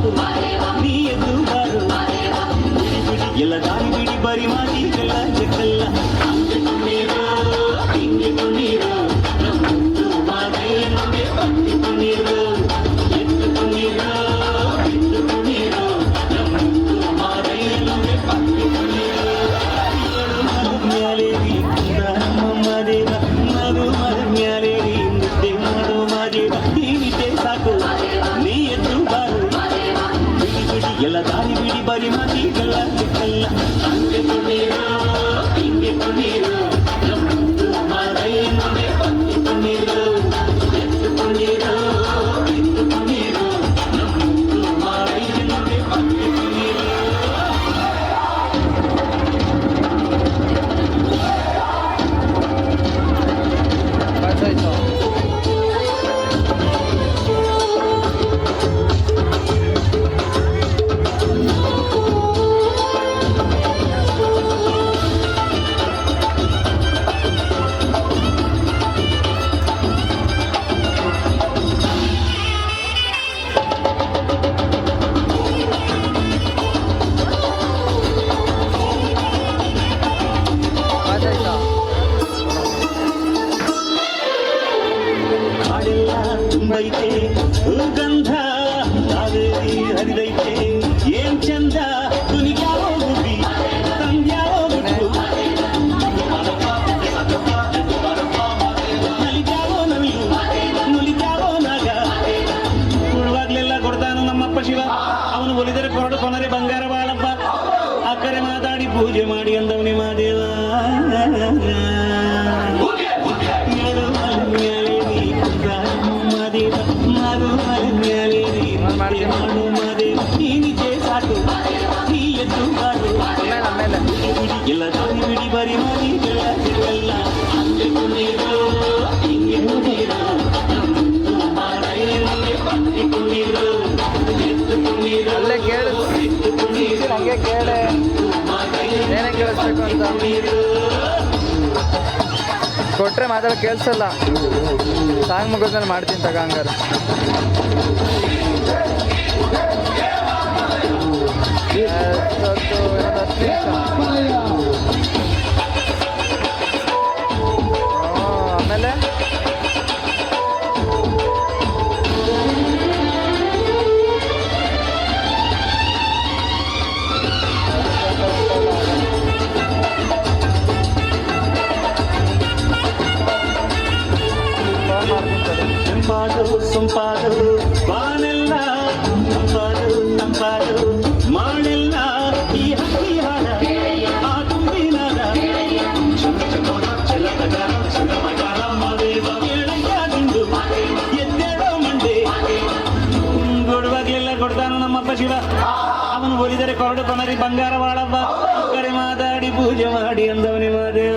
ಸಾಕು ನೀ ಎದ್ದು ಬಾರು ಎಲ್ಲ ದಾರಿ ಬಿಡಿ ಬರಿ ಮಾತಿಗೆಲ್ಲ ಜಗಲ್ಲ ಅಂದುಕೊಂಡಿರೋ ಹಿಂಗಿಕೊಂಡಿರೋ ನಮ್ಮದು ಮಾತೆಯನ್ನೇ ಅಂದುಕೊಂಡಿರೋ ಎದ್ದುಕೊಂಡಿರೋ ಬಿದ್ದುಕೊಂಡಿರೋ ನಮ್ಮದು ಮಾತೆಯನ್ನೇ ಅಂದುಕೊಂಡಿರೋ ಏಳು ಮರದ ಮ್ಯಾಲೆ ನಮ್ಮ ದೇವ ನಗು ಮರದ ಮ್ಯಾಲೆ ಮುದ್ದೆ ಮಾಡೋ ಮಾದೇವ ಈ ವಿದ್ಯೆ ಸಾಕು ನೀ ಎದ್ದು ಬಾರು ಬಿಡಿ ಬಿಡಿ ಎಲ್ಲ ದಾರಿ ಬಿಡಿ ಬರಿ ಮಾತಿಗೆಲ್ಲ ಜಗಲ್ಲ ಅಂದುಕೊಂಡಿರೋ ಹಿಂಗಿಕೊಂಡಿರೋ ನಮ್ಮದು ಮಾತೆಯನ್ನೇ ಅಂದುಕೊಂಡಿರೋ ಎದ್ದುಕೊಂಡಿರೋ ಬಿದ್ದುಕೊಂಡಿರೋ ನಮ್ಮದು ಮಾತೆಯನ್ನೇ ಅಂದುಕೊಂಡಿರೋ ಕಾಡೆಲ್ಲ ತುಂಬೈತೆ ಗಂಧ ಕಾವೇರಿ ಹರಿದೈತೆ ಏನ್ ಚಂದ ತುನಿಗ್ಯಾವೋ ಗುಬ್ಬಿ ತಂಗ್ಯಾವೋ ಗುಟ್ಟು ನಲಿಗ್ಯಾವೋ ನವಿಲು ನುಲಿಗ್ಯಾವೋ ನಾಗ ಕೊಡುವಾಗ್ಲೆಲ್ಲ ಕೊಡ್ತಾನು ನಮ್ಮಪ್ಪ ಶಿವ ಅವನು ಒಲಿದರೆ ಕೊರಡು ಕೊನರೆ ಬಂಗಾರ ಬಾಳಪ್ಪ ಅಕ್ಕರೆ ಮಾತಾಡಿ ಪೂಜೆ ಮಾಡಿ ಅಂದವನಿ ಮಾದೇವ ಎಲ್ಲ ದಾರಿ ಬಿಡಿ ಬರಿ ಮಾತಿಗೆಲ್ಲ ಸಿಗಲ್ಲ ಅಂದುಕೊಂಡಿರೋ ಹಿಂಗಿಕೊಂಡಿರೋ ನಮ್ಮದು ಮಾತೆಯನ್ನೇ ಅಂದುಕೊಂಡಿರೋ ಎದ್ದುಕೊಂಡಿರೋ ಅಲ್ಲೇ ಕೇಳು ಹಂಗೆ ಕೇಳೆ ಏನೇ ಕೇಳಿಸ್ಬೇಕು ಅಂತ ಕೊಟ್ರೆ ಮಾತಾಡ ಕೇಳಿಸಲ್ಲ ಸಾಂಗ್ ಮುಗಿದ್ಮೇಲೆ ಮಾಡ್ತೀನಿ ತಗ ಹಂಗಾರೆ ಆಮೇಲೆ ತಂಪಾದು ಸೊಂಪಾದು ಬಾನೆಲ್ಲ ತಂಪಾದು ತಂಪಾದು ಮಾಡೆಲ್ಲ ಈ ಹಕ್ಕಿ ಹಾಡ ಆ ತುಂಬಿನಾದ ದಿಂಡು ಎದ್ದೇಳೋ ಮಂಡೆ ಕೊಡುವಾಗ್ಲೆಲ್ಲ ಕೊಡ್ತಾನು ನಮ್ಮಪ್ಪ ಶಿವ ಅವನು ಒಲಿದರೆ ಕೊರಡು ಕೊನರಿ ಬಂಗಾರ ಬಾಳಪ್ಪ ಕರೆ ಮಾತಾಡಿ ಪೂಜೆ ಮಾಡಿ ಅಂದವನಿ ಮಾದೇವ